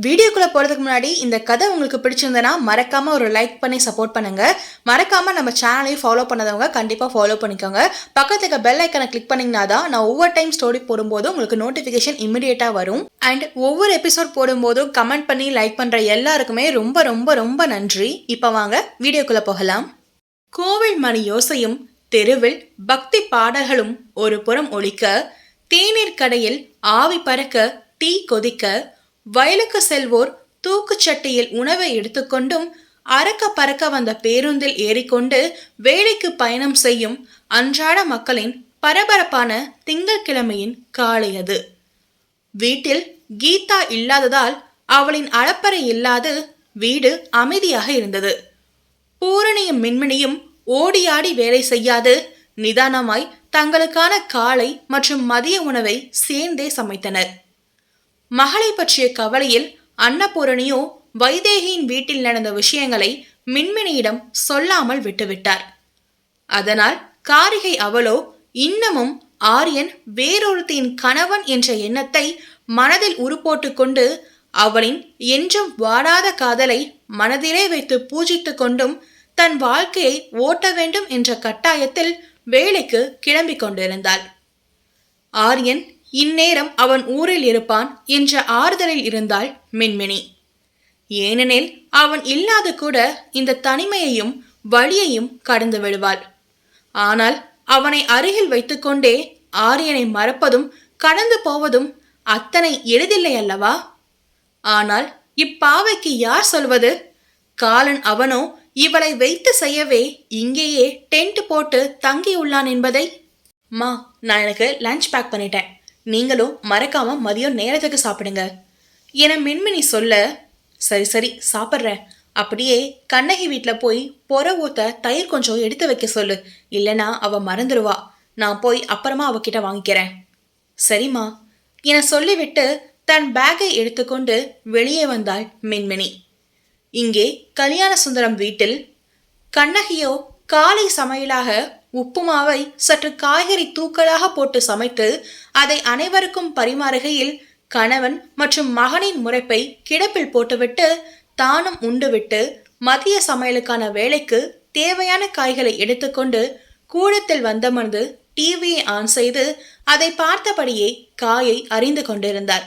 வீடியோக்குள்ள போறதுக்கு முன்னாடி இந்த கதை உங்களுக்கு பிடிச்சிருந்தனா மறக்காம ஒரு லைக் பண்ணி சப்போர்ட் பண்ணுங்க. மறக்காம நம்ம சேனலையும் ஃபாலோ பண்ணாதவங்க கண்டிப்பா ஃபாலோ பண்ணிக்கோங்க. பக்கத்துல இருக்க பெல் ஐக்கனை கிளிக் பண்ணீங்கன்னா தான் நான் ஒவ்வொரு டைம் ஸ்டோரி போடும்போது உங்களுக்கு நோட்டிபிகேஷன் இமிடியேட்டா வரும். அண்ட் ஒவ்வொரு எபிசோட் போடும்போதும் கமெண்ட் பண்ணி லைக் பண்ற எல்லாருக்குமே ரொம்ப ரொம்ப ரொம்ப நன்றி. இப்ப வாங்க வீடியோக்குள்ள போகலாம். கோவில் மணி யோசையும் தெருவில் பக்தி பாடல்களும் ஒரு புறம் ஒலிக்க, தேநீர் கடையில் ஆவி பறக்க, டீ கொதிக்க, வயலுக்கு செல்வோர் தூக்குச்சட்டியில் உணவை எடுத்துக்கொண்டும் அறக்க பறக்க வந்த பேருந்தில் ஏறிக்கொண்டு வேலைக்கு பயணம் செய்யும் அன்றாட மக்களின் பரபரப்பான திங்கட்கிழமையின் காலை அது. வீட்டில் கீதா இல்லாததால் அவளின் அளப்பறை இல்லாது வீடு அமைதியாக இருந்தது. பூரணியும் மின்மினியும் ஓடியாடி வேலை செய்யாது நிதானமாய் தங்களுக்கான காலை மற்றும் மதிய உணவை சேர்ந்தே சமைத்தனர். மகளை பற்றிய கவலையில் அன்னபூரணியோ வைதேகியின் வீட்டில் நடந்த விஷயங்களை மின்மினியிடம் சொல்லாமல் விட்டுவிட்டார். அதனால் காரிகை அவளோ இன்னமும் ஆரியன் வேறொருத்தின் கணவன் என்ற எண்ணத்தை மனதில் உருப்போட்டு கொண்டு அவளின் என்றும் வாடாத காதலை மனதிலே வைத்து பூஜித்து கொண்டும் தன் வாழ்க்கையை ஓட்ட வேண்டும் என்ற கட்டாயத்தில் வேலைக்கு கிளம்பிக் கொண்டிருந்தாள். ஆரியன் இந்நேரம் அவன் ஊரில் இருப்பான் என்ற ஆறுதலில் இருந்தாள் மின்மினி. ஏனெனில் அவன் இல்லாது கூட இந்த தனிமையையும் வழியையும் கடந்து விடுவாள். ஆனால் அவனை அருகில் வைத்துக்கொண்டே ஆரியனை மறப்பதும் கடந்து போவதும் அத்தனை எளிதில்லை அல்லவா? ஆனால் இப்பாவைக்கு யார் சொல்வது? காலன் அவனோ இவளை வைத்து செய்யவே இங்கேயே டென்ட் போட்டு தங்கியுள்ளான் என்பதை. மா, நான் எனக்கு லஞ்ச் பேக் பண்ணிட்டேன், நீங்களும் மறக்காம மதியம் நேரத்துக்கு சாப்பிடுங்க என மின்மினி சொல்ல, சரி சரி சாப்பிட்றேன், அப்படியே கண்ணகி வீட்டில் போய் பொற ஊத்த தயிர் கொஞ்சம் எடுத்து வைக்க சொல்லு, இல்லைனா அவ மறந்துடுவா, நான் போய் அப்புறமா அவகிட்ட வாங்கிக்கிறேன். சரிம்மா என சொல்லிவிட்டு தன் பேக்கை எடுத்துக்கொண்டு வெளியே வந்தாள் மின்மினி. இங்கே கல்யாண சுந்தரம் வீட்டில் கண்ணகியோ காலை சமையலாக உப்புமாவை சற்று காய்கறி தூக்கலாக போட்டு சமைத்து அதை அனைவருக்கும் பரிமாறுகையில் கணவன் மற்றும் மகனின் முறைப்பை கிடப்பில் போட்டுவிட்டு தானும் உண்டுவிட்டு மதிய சமையலுக்கான வேலைக்கு தேவையான காய்களை எடுத்துக்கொண்டு கூடத்தில் வந்தமர்ந்து டிவியை ஆன் செய்து அதை பார்த்தபடியே காயை அறிந்து கொண்டிருந்தார்.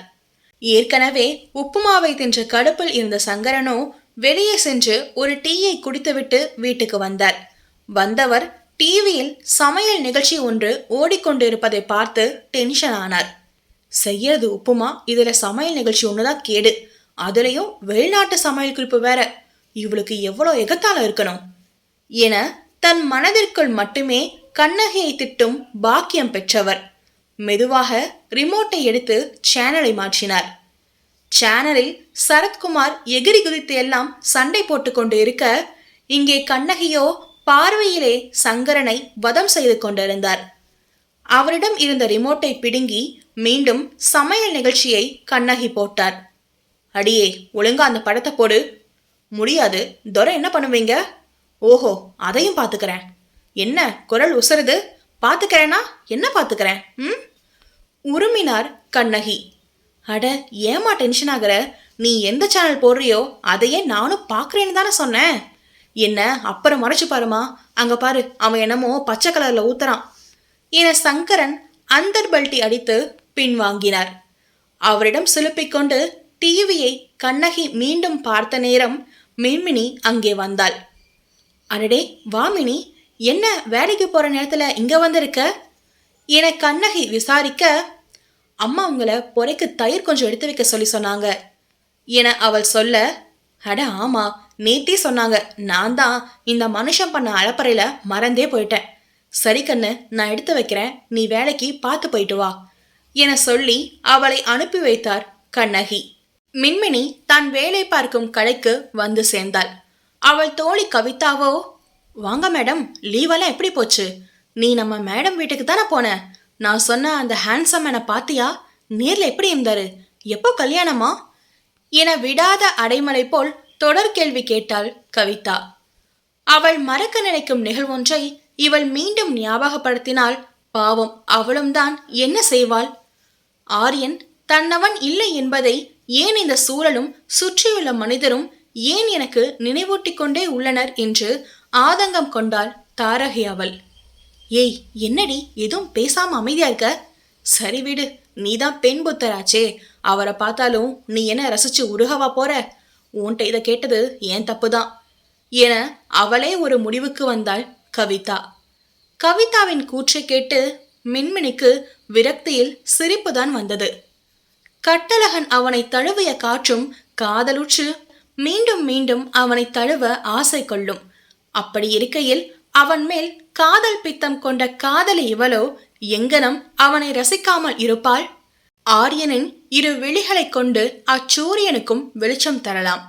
ஏற்கனவே உப்புமாவை தின்ற கடுப்பில் இருந்த சங்கரனோ வெளியே சென்று ஒரு டீயை குடித்துவிட்டு வீட்டுக்கு வந்தார். வந்தவர் டிவியில் சமையல் நிகழ்ச்சி ஒன்று ஓடிக்கொண்டிருப்பதை பார்த்து டென்ஷன் ஆனார். செய்யறது உப்புமா, இதுல சமையல் நிகழ்ச்சி ஒண்ணுதான் கேடு, அதுலயும் வெளிநாட்டு சமையல் குறிப்பு வேற, இவளுக்கு எவ்வளோ எகத்தால இருக்கணும் என தன் மனதிற்குள் மட்டுமே கண்ணகியை திட்டும் பாக்கியம் பெற்றவர் மெதுவாக ரிமோட்டை எடுத்து சேனலை மாற்றினார். சேனலில் சரத்குமார் எகிரி குதித்து எல்லாம் சண்டை போட்டு கொண்டு இருக்க, இங்கே கண்ணகியோ பார்வையிலே சங்கரனை வதம் செய்து கொண்டிருந்தார். அவரிடம் இருந்த ரிமோட்டை பிடுங்கி மீண்டும் சமையல் நிகழ்ச்சியை கண்ணகி போட்டார். அடியே, ஒழுங்கா அந்த படத்தை போடு. முடியாது, துரை என்ன பண்ணுவீங்க? ஓஹோ, அதையும் பாத்துக்கிறேன். என்ன குரல் உசருது? பாத்துக்கிறேனா? என்ன பாத்துக்கிறேன்? உருமினார் கண்ணகி. அட, ஏமா டென்ஷன் ஆகுற? நீ எந்த சேனல் போடுறியோ அதையே நானும் பாக்குறேன்னு தானே சொன்னேன். என்ன அப்புறம் மறைச்சு பாருமா, அங்க பாரு, அவன் என்னமோ பச்சை கலர்ல ஊத்துறான் என சங்கரன் அந்தர்பல்ட்டி அடித்து பின்வாங்கினார். அவரிடம் சிலுப்பிக்கொண்டு டிவியை கண்ணகி மீண்டும் பார்த்த நேரம் மின்மினி அங்கே வந்தாள். அடடே வாமினி, என்ன வேலைக்கு போற நேரத்துல இங்க வந்திருக்க என கண்ணகி விசாரிக்க, அம்மா உங்களை பொறைக்கு தயிர் கொஞ்சம் எடுத்து வைக்க சொல்லி சொன்னாங்க என அவள் சொல்ல, அட ஆமா, நேத்தே சொன்னாங்க, நான் தான் இந்த மனுஷன் பண்ண அலப்பறையில மறந்தே போயிட்டேன். சரி கண்ணு, நான் எடுத்து வைக்கிறேன், நீ வேலைக்கு பார்த்து போயிட்டு வா என சொல்லி அவளை அனுப்பி வைத்தார் கண்ணகி. மின்மினி தான் வேலை பார்க்கும் கடைக்கு வந்து சேர்ந்தாள். அவள் தோழி கவிதாவோ, வாங்க மேடம், லீவெல்லாம் எப்படி போச்சு? நீ நம்ம மேடம் வீட்டுக்கு தானே போன? நான் சொன்ன அந்த ஹேண்ட்ஸம் மேனை பாத்தியா? நேர்ல எப்படி இருந்தாரு? எப்போ கல்யாணமா என விடாத அடைமலை போல் தொடர் கேள்வி கேட்டாள் கவிதா. அவள் மறக்க நினைக்கும் நிகழ்வொன்றை இவள் மீண்டும் ஞாபகப்படுத்தினால் பாவம் அவளும் தான் என்ன செய்வாள்? ஆரியன் தன்னவன் இல்லை என்பதை ஏன் இந்த சூழலும் சுற்றியுள்ள மனிதரும் ஏன் எனக்கு நினைவூட்டிக் கொண்டே உள்ளனர் என்று ஆதங்கம் கொண்டாள் தாரகை அவள். ஏய், என்னடி எதுவும் பேசாம அமைதியா இருக்க? சரி விடு, நீதான் பெண் புத்தராச்சே, அவரை பார்த்தாலும் நீ என்ன ரசிச்சு உருகவா போற? உன்கிட்ட இதை கேட்டது ஏன் தப்புதான் என அவளே ஒரு முடிவுக்கு வந்தாள் கவிதா. கவிதாவின் கூற்றை கேட்டு மின்மினிக்கு விரக்தியில் சிரிப்புதான் வந்தது. கட்டழகன் அவனை தழுவிய காற்றும் காதலுற்று மீண்டும் மீண்டும் அவனை தழுவ ஆசை கொள்ளும். அப்படி இருக்கையில் அவன் மேல் காதல் பித்தம் கொண்ட காதலி இவளோ எங்கனம் அவனை ரசிக்காமல் இருப்பாள்? ஆரியனின் இரு விழிகளை கொண்டு அச்சூரியனுக்கும் வெளிச்சம் தரலாம்.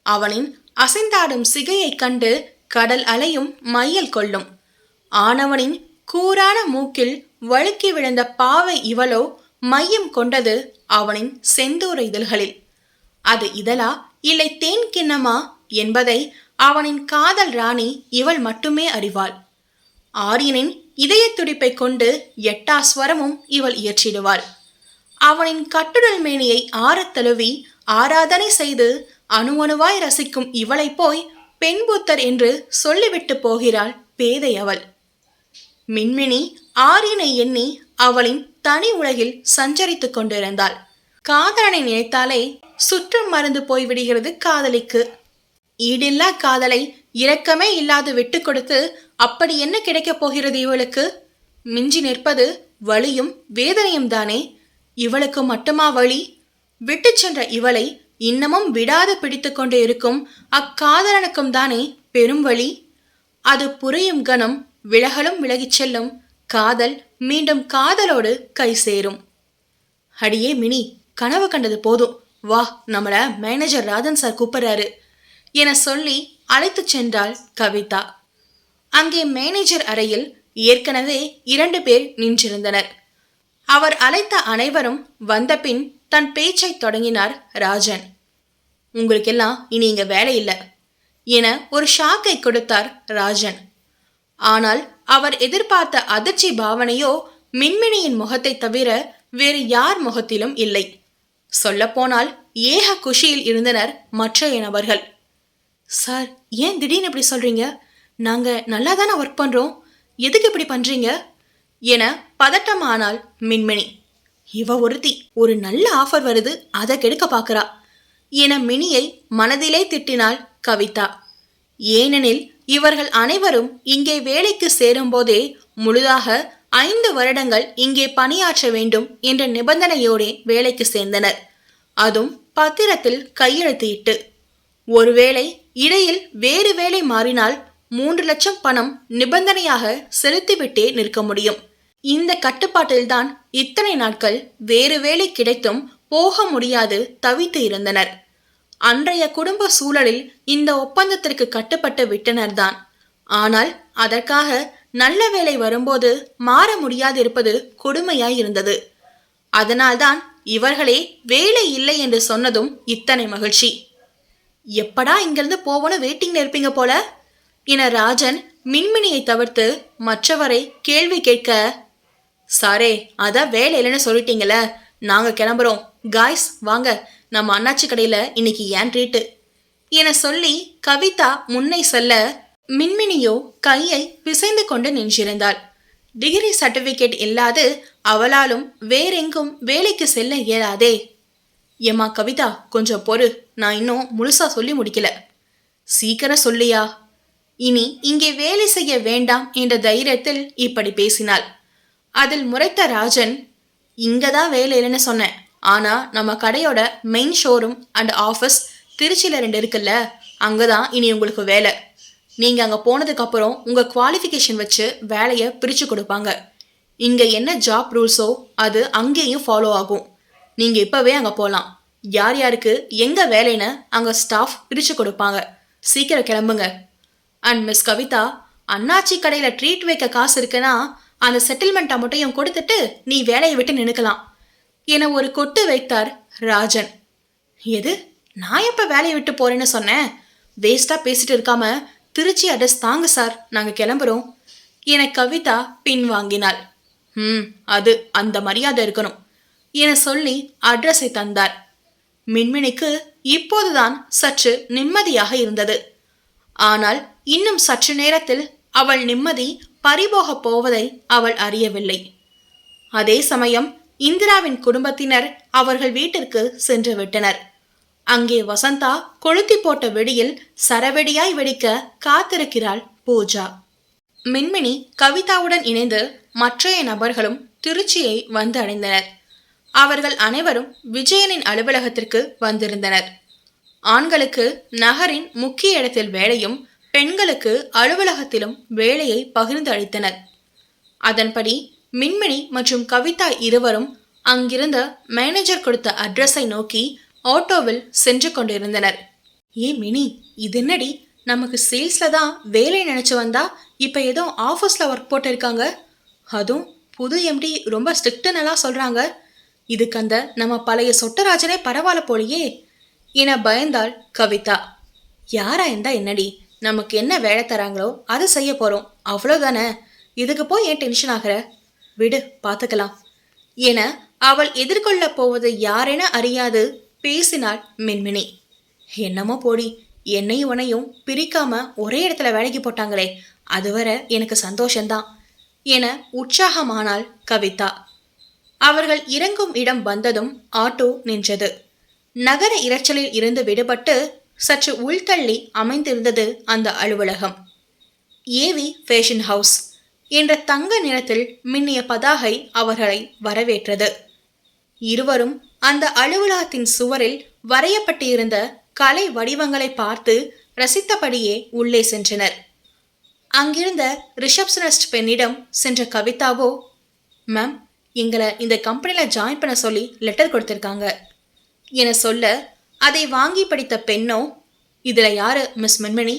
அவனின் அசைந்தாடும் சிகையைக் கண்டு கடல் அலையும் மையல் கொள்ளும். ஆனவனின் கூரான மூக்கில் வழுக்கி விழுந்த பாவை இவளோ மையம் கொண்டது அவனின் செந்தூர இதழ்களில். அது இதழா இல்லை தேன் கிண்ணமா என்பதை அவனின் காதல் ராணி இவள் மட்டுமே அறிவாள். ஆரியனின் இதய துடிப்பை கொண்டு 8 ஸ்வரமும் இவள் இயற்றிடுவாள். அவனின் கட்டுடல் மேனியை ஆறத் தழுவி ஆராதனை செய்து அணுவணுவாய் ரசிக்கும் இவளை போய் பெண்புத்தர் என்று சொல்லிவிட்டு போகிறாள் பேதை அவள். மின்மினி ஆரியனை எண்ணி அவளின் தனி உலகில் சஞ்சரித்துக் கொண்டிருந்தாள். காதலனை நினைத்தாலே சுற்றும் மறந்து போய்விடுகிறது காதலிக்கு. ஈடில்லா காதலை இரக்கமே இல்லாது விட்டு கொடுத்து அப்படி என்ன கிடைக்கப் போகிறது இவளுக்கு? மிஞ்சி நிற்பது வலியும் வேதனையும் தானே. இவளுக்கு மட்டுமா வழி? விட்டு சென்ற இவளை இன்னமும் விடாது பிடித்து கொண்டு இருக்கும் அக்காதலனுக்கும் தானே பெரும் வழி. அது புரியும் கணம் விலகலும் விலகிச் செல்லும் காதல் மீண்டும் காதலோடு கை சேரும். அடியே மினி, கனவு கண்டது போதும், வா, நம்மள மேனேஜர் ராஜன் சார் கூப்பிடுறாரு என சொல்லி அழைத்து சென்றாள் கவிதா. அங்கே மேனேஜர் அறையில் ஏற்கனவே 2 பேர் நின்றிருந்தனர். அவர் அழைத்த அனைவரும் வந்தபின் தன் பேச்சை தொடங்கினார் ராஜன். உங்களுக்கெல்லாம் இனி இங்க வேலை இல்லை என ஒரு ஷாக்கை கொடுத்தார் ராஜன். ஆனால் அவர் எதிர்பார்த்த அதிர்ச்சி பாவனையோ மின்மினியின் முகத்தை தவிர வேறு யார் முகத்திலும் இல்லை. சொல்லப்போனால் ஏக குஷியில் இருந்தனர் மற்றைய நபர்கள். சார், ஏன் திடீர்னு இப்படி சொல்றீங்க? நாங்க நல்லா தானே ஒர்க் பண்றோம், எதுக்கு இப்படி பண்றீங்க என பதட்டமானாள் மின்மினி. இவ ஒருத்தி ஒரு நல்ல ஆஃபர் வருது, அதை கெடுக்க பார்க்கறா என மினியை மனதிலே திட்டினாள் கவிதா. ஏனெனில் இவர்கள் அனைவரும் இங்கே வேலைக்கு சேரும் போதே முழுதாக 5 வருடங்கள் இங்கே பணியாற்ற வேண்டும் என்ற நிபந்தனையோடே வேலைக்கு சேர்ந்தனர். அதுவும் பத்திரத்தில் கையெழுத்து இட்டு. ஒருவேளை இடையில் வேறு வேலை மாறினால் 3 லட்சம் பணம் நிபந்தனையாக செலுத்திவிட்டே நிற்க முடியும். இந்த கட்டுப்பாட்டில்தான் இத்தனை நாட்கள் வேறு வேலை கிடைத்தும் போக முடியாது தவித்து இருந்தனர். அன்றைய குடும்ப சூழலில் இந்த ஒப்பந்தத்திற்கு கட்டுப்பட்டு விட்டனர்தான். ஆனால் அதற்காக நல்ல வேலை வரும்போது மாற முடியாது இருப்பது கொடுமையாயிருந்தது. அதனால்தான் இவர்களே வேலை இல்லை என்று சொன்னதும் இத்தனை மகிழ்ச்சி. எப்படா இங்கிருந்து போவோன்னு வெயிட்டிங்ல இருப்பீங்க போல என ராஜன் மின்மினியை தவிர்த்து மற்றவரை கேள்வி கேட்க, சாரே, அதான் வேலை இல்லைன்னு சொல்லிட்டீங்கள, நாங்க கிளம்புறோம், காய்ஸ் வாங்க, நம்ம அண்ணாச்சி கடையில இன்னைக்கு ஏன் ட்ரீட்டு என சொல்லி கவிதா முன்னை செல்ல மின்மினியோ கையை பிசைந்து கொண்டு நின்றிருந்தாள். டிகிரி சர்டிபிகேட் இல்லாது அவளாலும் வேறெங்கும் வேலைக்கு செல்ல இயலாதே. ஏமா கவிதா, கொஞ்சம் பொறு, நான் இன்னும் முழுசா சொல்லி முடிக்கல. சீக்கிரம் சொல்லியா? இனி இங்கே வேலை செய்ய வேண்டாம் என்ற தைரியத்தில் இப்படி பேசினாள். அதில் முறைத்த ராஜன், இங்கதான் வேலை இல்லைன்னு சொன்னேன், ஆனா நம்ம கடையோட மெயின் ஷோரூம் அண்ட் ஆஃபீஸ் திருச்சியில 2 இருக்குல்ல, அங்கதான் இனி உங்களுக்கு வேலை. நீங்க அங்க போனதுக்கு அப்புறம் உங்க குவாலிஃபிகேஷன் வச்சு வேலையை பிரிச்சு கொடுப்பாங்க. இங்க என்ன ஜாப் ரூல்ஸோ அது அங்கேயும் ஃபாலோ ஆகும். நீங்க இப்பவே அங்க போகலாம். யார் யாருக்கு எங்க வேலைன்னு அங்க ஸ்டாஃப் பிரிச்சு கொடுப்பாங்க. சீக்கிரம் கிளம்புங்க. அண்ட் மிஸ் கவிதா, அண்ணாச்சி கடையில ட்ரீட் வைக்க காசு இருக்குன்னா அந்த செட்டில்மெண்ட் அமௌண்ட்டையும் கொடுத்துட்டு நீ வேலையை விட்டு நினைக்கலாம் என ஒரு கொட்டு வைத்தார் ராஜன். எது, நான் எப்ப வேலையை விட்டு போறேன்னு சொன்னேன்? வேஸ்டா பேசிட்டு இருக்காம திருச்சி அட்ரஸ் தாங்க சார், நாங்க கிளம்புறோம் என கவிதா பின்வாங்கினாள். அது அந்த மரியாதை இருக்கணும் என சொல்லி அட்ரஸை தந்தார். மின்மினிக்கு இப்போதுதான் சற்று நிம்மதியாக இருந்தது. ஆனால் இன்னும் சற்று நேரத்தில் அவள் நிம்மதி பறிபோகப் போவதை அவள் அறியவில்லை. அதே சமயம் இந்திராவின் குடும்பத்தினர் அவர்கள் வீட்டிற்கு சென்று விட்டனர். அங்கே வசந்தா கொளுத்தி போட்ட வெடியில் சரவெடியாய் வெடிக்க காத்திருக்கிறாள் பூஜா. மின்மினி கவிதாவுடன் இணைந்து மற்றைய நபர்களும் திருச்சியை வந்து அடைந்தனர். அவர்கள் அனைவரும் விஜயனின் அலுவலகத்திற்கு வந்திருந்தனர். ஆண்களுக்கு நகரின் முக்கிய இடத்தில் வேலையும் பெண்களுக்கு அலுவலகத்திலும் வேலையை பகிர்ந்து அளித்தனர். அதன்படி மின்மினி மற்றும் கவிதா இருவரும் அங்கிருந்த மேனேஜர் கொடுத்த அட்ரஸை நோக்கி ஆட்டோவில் சென்று கொண்டிருந்தனர். ஏ மினி, இது என்னடி, நமக்கு சேல்ஸ்ல தான் வேலை நினைச்சு வந்தா இப்ப ஏதோ ஆபீஸ்ல ஒர்க் போட்டு இருக்காங்க. அதுவும் புது எம்டி ரொம்ப ஸ்ட்ரிக்ட்னெல்லாம் சொல்றாங்க. இதுக்கு அந்த நம்ம பழைய சொட்டராஜனே பரவாயில்ல போலியே என பயந்தாள் கவிதா. யாரா இருந்தா என்னடி, நமக்கு என்ன வேலை தராங்களோ அதை செய்ய போறோம், அவ்வளவுதானே. இதுக்கு போய் ஏன் டென்ஷன் ஆகிற, விடு பார்த்துக்கலாம் என அவள் எதிர்கொள்ள போவது யாரென அறியாது பேசினாள் மின்மினி. என்னமோ போடி, என்னையும் உனையும் பிரிக்காம ஒரே இடத்துல வேலைக்கு போட்டாங்களே, அதுவரை எனக்கு சந்தோஷம்தான் என உற்சாகமானாள் கவிதா. அவர்கள் இறங்கும் இடம் வந்ததும் ஆட்டோ நின்றது. நகர இரைச்சலில் இருந்து விடுபட்டு சற்று உள்தள்ளி அமைந்திருந்தது அந்த அலுவலகம். ஏவி ஃபேஷன் ஹவுஸ் என்ற தங்க நிறத்தில் மின்னிய பதாகை அவர்களை வரவேற்றது. இருவரும் அந்த அலுவலகத்தின் சுவரில் வரையப்பட்டிருந்த கலை வடிவங்களை பார்த்து ரசித்தபடியே உள்ளே சென்றனர். அங்கிருந்த ரிசப்ஷனிஸ்ட் பெண்ணிடம் சென்ற கவிதாவோ, மேம், எங்களை இந்த கம்பெனியில் ஜாயின் பண்ண சொல்லி லெட்டர் கொடுத்துருக்காங்க என சொல்ல, அதை வாங்கி படித்த பெண்ணோ, இதில் யாரு மிஸ் மின்மினி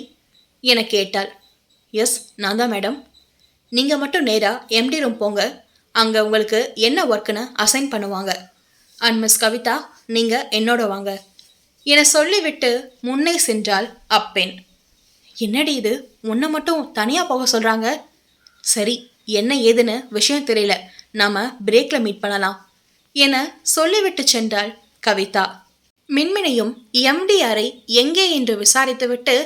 என கேட்டாள். எஸ், நான் தான் மேடம். நீங்கள் மட்டும் நேராக எம்டி ரூம் போங்க, அங்கே உங்களுக்கு என்ன ஒர்க்குன்னு அசைன் பண்ணுவாங்க. அண்ட் மிஸ் கவிதா, நீங்கள் என்னோட வாங்க என சொல்லிவிட்டு முன்னே சென்றாள் அப்பெண். என்னடி இது, உன்னை மட்டும் தனியாக போக சொல்கிறாங்க? சரி, என்ன ஏதுன்னு விஷயம் தெரியல, நாம பிரேக்ல மீட் பண்ணலாம் என சொல்லிவிட்டு சென்றாள் கவிதா. மின்மினியும் எம்டி அறை எங்கே என்று விசாரித்துவிட்டு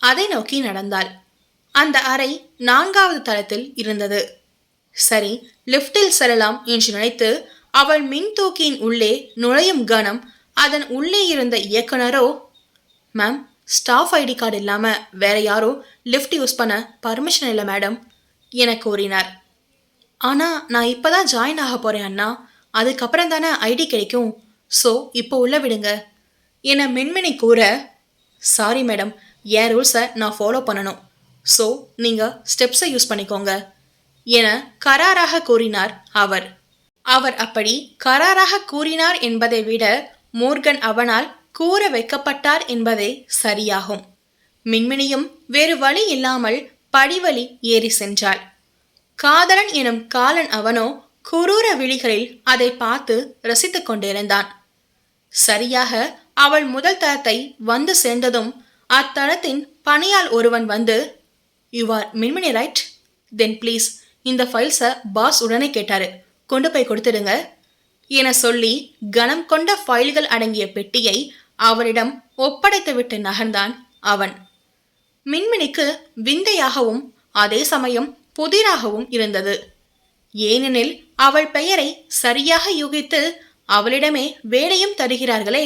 அதை நோக்கி நடந்தாள். அந்த அறை 4வது தளத்தில் இருந்தது. சரி, லிப்டில் செல்லலாம் என்று நினைத்து அவள் மின் தூக்கியின் உள்ளே நுழையும் கணம் அதன் உள்ளே இருந்த இயக்குனரோ, மேம், ஸ்டாஃப் ஐடி கார்டு இல்லாமல் வேற யாரோ லிஃப்ட் யூஸ் பண்ண பர்மிஷன் இல்லை மேடம் என கூறினார். ஆனால் நான் இப்போ தான் ஜாயின் ஆக போகிறேன் அண்ணா, அதுக்கப்புறம் தானே ஐடி கிடைக்கும், ஸோ இப்போ உள்ள விடுங்க என மின்மினி கூற, சாரி மேடம், என் ரூல்ஸை நான் ஃபாலோ பண்ணணும், ஸோ நீங்கள் ஸ்டெப்ஸை யூஸ் பண்ணிக்கோங்க என கராராக கூறினார் அவர். அவர் அப்படி கராராக கூறினார் என்பதை விட மோர்கன் அவனால் கூற வைக்கப்பட்டார் என்பதே சரியாகும். மின்மினியும் வேறு வழி இல்லாமல் படிவழி ஏறி சென்றாள். காதலன் எனும் காலன் அவனோ குரூர விழிகளில் அதை பார்த்து ரசித்துக் கொண்டிருந்தான். சரியாக அவள் முதல் தளத்தை வந்து சேர்ந்ததும் அத்தளத்தின் பணியால் ஒருவன் வந்து, you are Minmini right? Then please இந்த ஃபைல்ஸை பாஸ் உடனே கேட்டாரு, கொண்டு போய் கொடுத்துடுங்க என சொல்லி கனம் கொண்ட ஃபைல்கள் அடங்கிய பெட்டியை அவரிடம் ஒப்படைத்துவிட்டு நகர்ந்தான் அவன். மின்மினிக்கு விந்தையாகவும் அதே சமயம் புதிராகவும் இருந்தது. ஏனெனில் அவள் பெயரை சரியாக யூகித்து அவளிடமே வேலையும் தருகிறார்களே.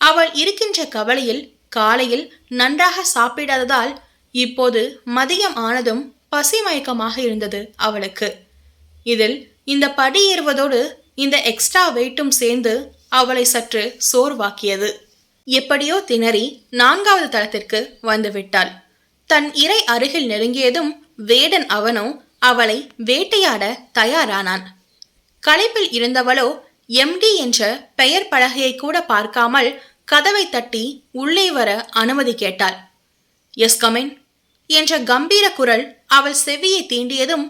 அவள் இருக்கின்ற கவலையில் காலையில் நன்றாக சாப்பிடாததால் இப்போது மதியம் ஆனதும் பசி மயக்கமாக இருந்தது அவளுக்கு. இதில் இந்த படி ஏறுவதோடு இந்த எக்ஸ்ட்ரா வெயிட்டும் சேர்ந்து அவளை சற்று சோர்வாக்கியது. எப்படியோ திணறி 4வது தளத்திற்கு வந்துவிட்டாள். தன் இறை அருகில் நெருங்கியதும் வேடன் அவனோ அவளை வேட்டையாட தயாரானான். களைப்பில் இருந்தவளோ எம்டி என்ற பெயர் பலகையை கூட பார்க்காமல் கதவை தட்டி உள்ளே வர அனுமதி கேட்டாள். எஸ் கமின் என்ற கம்பீர குரல் அவள் செவியை தீண்டியதும்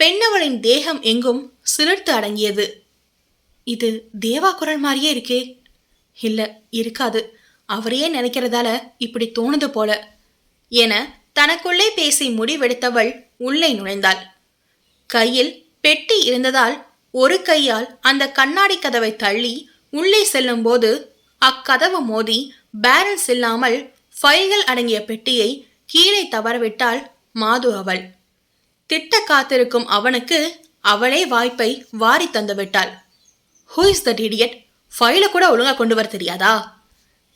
பெண்ணவளின் தேகம் எங்கும் சிலிர்த்து அடங்கியது. இது தேவா குரல் மாதிரியே இருக்கே. இல்ல, இருக்காது, அவரையே நினைக்கிறதால இப்படி தோணுது போல என தனக்குள்ளே பேசி முடிவெடுத்தவள் உள்ளே நுழைந்தாள். கையில் பெட்டி இருந்ததால் ஒரு கையால் அந்த கண்ணாடி கதவை தள்ளி உள்ளே செல்லும் போது அக்கதவு மோதி பேலன்ஸ் இல்லாமல் ஃபைல்கள் அடங்கிய பெட்டியை கீழே தவறவிட்டாள் மாது. அவள் திட்ட காத்திருக்கும் அவனுக்கு அவளே வாய்ப்பை வாரி தந்து விட்டாள். Who is that idiot? ஃபைலை கூட ஒழுங்கா கொண்டு வர தெரியாதா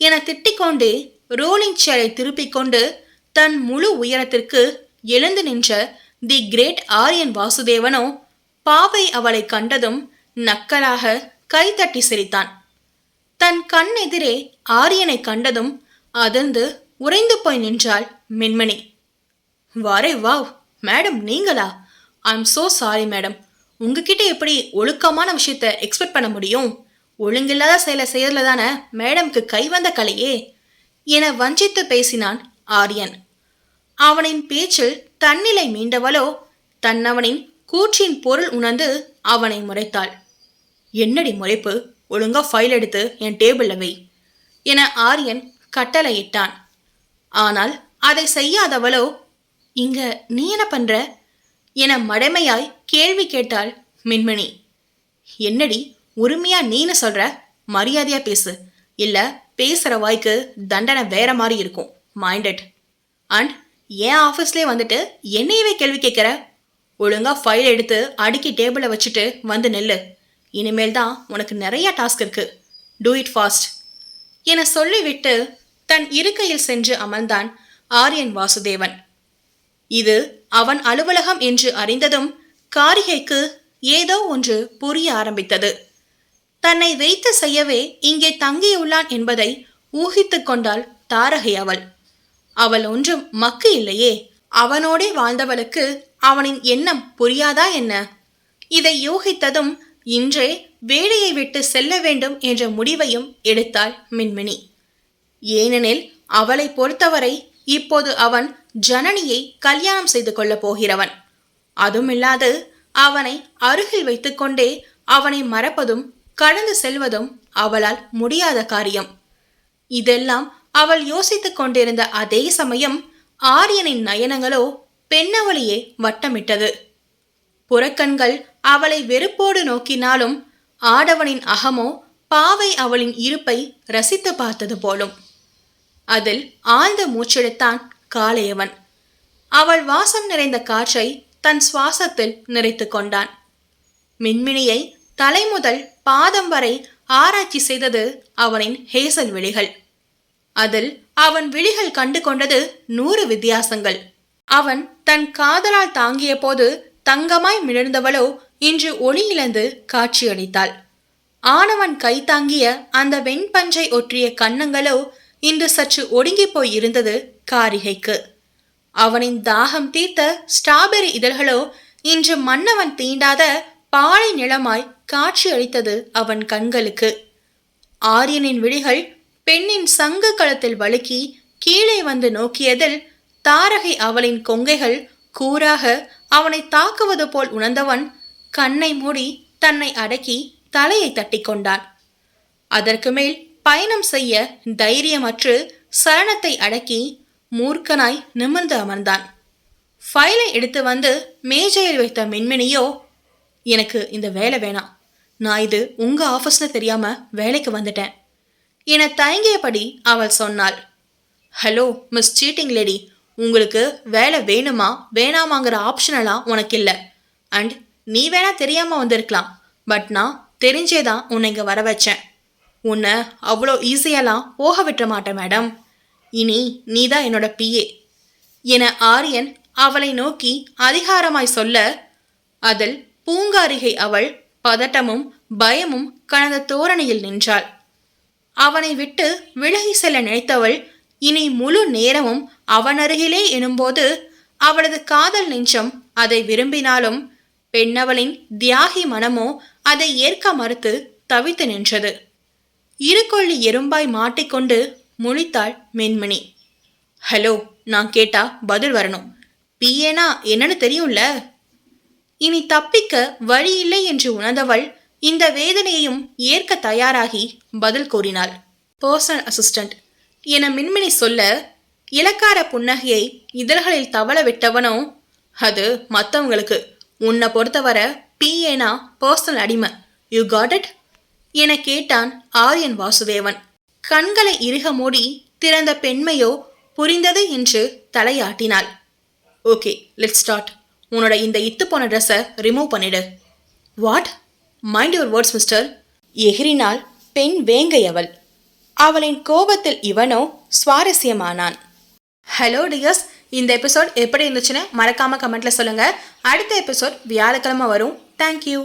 என திட்டிக்கொண்டே ரோலிங் சேரை திருப்பிக் கொண்டு தன் முழு உயரத்திற்கு எழுந்து நின்ற தி கிரேட் ஆரியன் வாசுதேவனோ பாவை அவளை கண்டதும் நக்கலாக கைதட்டி சிரித்தான். தன் கண் எதிரே ஆரியனை கண்டதும் அதிர்ந்து உறைந்து போய் நின்றாள் மின்மினி. வாரே வாவ் மேடம், நீங்களா? I'm so sorry madam. உங்ககிட்ட எப்படி ஒழுக்கமான விஷயத்த எக்ஸ்பெக்ட் பண்ண முடியும்? ஒழுங்கில்லாத செயலை செய்யறதுல தானே மேடம்க்கு கைவந்த கலையே என வஞ்சித்து பேசினான் ஆரியன். அவனின் பேச்சில் தன்னிலை மீண்டவளோ தன்னவனின் கூற்றின் பொருள் உணர்ந்து அவனை முறைத்தாள். என்னடி முறைப்பு? ஒழுங்கா ஃபைல் எடுத்து என் டேபிள்ல வை என ஆரியன் கட்டளையிட்டான். ஆனால் அதை செய்யாதவளோ, இங்க நீ என்ன பண்ற என மடமையாய் கேள்வி கேட்டாள் மின்மினி. என்னடி உரிமையா நீன்னு சொல்ற? மரியாதையா பேசு, இல்ல பேசுற வாய்க்கு தண்டனை வேற மாதிரி இருக்கும். மைண்டட். அண்ட் என் ஆஃபீஸ்லேயே வந்துட்டு என்னையவே கேள்வி கேட்குற? ஒழுங்கா ஃபைல் எடுத்து அடுக்கி டேபிளை வச்சுட்டு வந்து நெல்லு. இனிமேல் தான் உனக்கு நிறைய டாஸ்க் இருக்கு. டூ இட் ஃபாஸ்ட் என சொல்லிவிட்டு தன் இருக்கையில் சென்று அமர்ந்தான் ஆரியன் வாசுதேவன். இது அவன் அலுவலகம் என்று அறிந்ததும் காரிகைக்கு ஏதோ ஒன்று புரிய ஆரம்பித்தது. தன்னை வைத்து செய்யவே இங்கே தங்கியுள்ளான் என்பதை ஊகித்து கொண்டாள் தாரகை. அவள் ஒன்றும் மக்கு இல்லையே. அவனோடே வாழ்ந்தவளுக்கு அவனின் எண்ணம் புரியாதா என்ன? இதை யோகித்ததும் இன்றே வேலையை விட்டு செல்ல வேண்டும் என்ற முடிவையும் எடுத்தாள் மின்மினி. ஏனெனில் அவளை பொறுத்தவரை இப்போது அவன் ஜனனியை கல்யாணம் செய்து கொள்ளப் போகிறவன். அதுமில்லாது அவனை அருகில் வைத்துக்கொண்டே அவனை மறப்பதும் கடந்து செல்வதும் அவளால் முடியாத காரியம். இதெல்லாம் அவள் யோசித்துக் கொண்டிருந்த அதே சமயம் ஆரியனின் நயனங்களோ பெண்ணவளையே வட்டமிட்டது. புறக்கண்கள் அவளை வெறுப்போடு நோக்கினாலும் ஆடவனின் அகமோ பாவை அவளின் இருப்பை ரசித்து பார்த்தது போலும். அதில் ஆழ்ந்த மூச்செடுத்தான் காளையவன். அவள் வாசம் நிறைந்த காற்றை தன் சுவாசத்தில் நிறைத்து கொண்டான். மின்மினியை தலைமுதல் பாதம் வரை ஆராய்ச்சி செய்தது அவனின் ஹேசல் விழிகள். அதில் அவன் விழிகள் கண்டு கொண்டது 100 வித்தியாசங்கள். அவன் தன் காதலால் தாங்கிய போது தங்கமாய் மிளர்ந்தவளோ இன்று ஒளி இழந்து காட்சியளித்தாள். ஆனவன் கை தாங்கிய அந்த வெண்பஞ்சை ஒற்றிய கன்னங்களோ இன்று சற்று ஒடுங்கி போய் இருந்தது காரிகைக்கு. அவனின் தாகம் தீர்த்த ஸ்ட்ராபெரி இதழ்களோ இன்று மன்னவன் தீண்டாத பாலை நிலமாய் காட்சியளித்தது அவன் கண்களுக்கு. ஆரியனின் விழிகள் பெண்ணின் சங்கு களத்தில் வழுக்கி கீழே வந்து நோக்கியதில் தாரகை அவளின் கொங்கைகள் கூராக அவனை தாக்குவது போல் உணர்ந்தவன் கண்ணை மூடி தன்னை அடக்கி தலையை தட்டி கொண்டான். அதற்கு மேல் பயணம் செய்ய தைரியமற்று சரணத்தை அடக்கி மூர்க்கனாய் நிமிர்ந்து அமர்ந்தான். ஃபைலை எடுத்து வந்து மேஜையில் வைத்த மின்மினியோ, எனக்கு இந்த வேலை வேணாம், நான் இது உங்க ஆஃபீஸ்ல தெரியாம வேலைக்கு வந்துட்டேன் என தயங்கியபடி அவள் சொன்னாள். ஹலோ மிஸ் சீட்டிங் லேடி, உங்களுக்கு வேலை வேணுமா வேணாமாங்கிற ஆப்ஷனெல்லாம் உனக்கு இல்லை. அண்ட் நீ வேணா தெரியாம வந்திருக்கலாம், பட் நான் தெரிஞ்சேதான் உன்னை இங்கே வர வச்சேன். உன்னை அவ்வளோ ஈஸியெல்லாம் போக விட்டுற மாட்டேன் மேடம். இனி நீதான் என்னோட பிஏ என ஆரியன் அவளை நோக்கி அதிகாரமாய் சொல்ல, அதில் பூங்காரிகை அவள் பதட்டமும் பயமும் கலந்த தோரணையில் நின்றாள். அவனை விட்டு விலகி செல்ல நினைத்தவள் இனி முழு நேரமும் அவன் அருகிலே எனும்போது அவளது காதல் நெஞ்சம் அதை விரும்பினாலும் பெண்ணவளின் தியாகி மனமோ அதை ஏற்க மறுத்து தவித்து நின்றது. இருகொள்ளி எறும்பாய் மாட்டிக்கொண்டு முழித்தாள் மின்மினி. ஹலோ, நான் கேட்டா பதில் வரணும். பிஏனா என்னன்னு தெரியும்ல. இனி தப்பிக்க வழி இல்லை என்று உணர்ந்தவள் இந்த வேதனையையும் ஏற்க தயாராகி பதில் கூறினாள். பர்சனல் அசிஸ்டன்ட் என மின்மினி சொல்ல, இலக்கார புன்னகையை இதழ்களில் தவள விட்டவனோ, அது மற்றவங்களுக்கு, உன்னை பொறுத்தவரை பிஏனா பர்சனல் அடிமை, யூ காட் இட் என கேட்டான் ஆரியன் வாசுதேவன். கண்களை இறுக மூடி திறந்த பெண்மையோ புரிந்தது என்று தலையாட்டினாள். Okay, let's start. உன்னோட இந்த இத்து போன ட்ரெஸ்ஸை ரிமூவ் பண்ணிடு. What? Mind your words mister. எகிரினாள் பெண் வேங்கை அவள். அவளின் கோபத்தில் இவனோ சுவாரஸ்யமானான். ஹலோ டியர்ஸ், இந்த எபிசோட் எப்படி இருந்துச்சுன்னு மறக்காம கமெண்ட்ல சொல்லுங்க. அடுத்த எபிசோட் வியாழக்கிழமை வரும். தேங்க்யூ.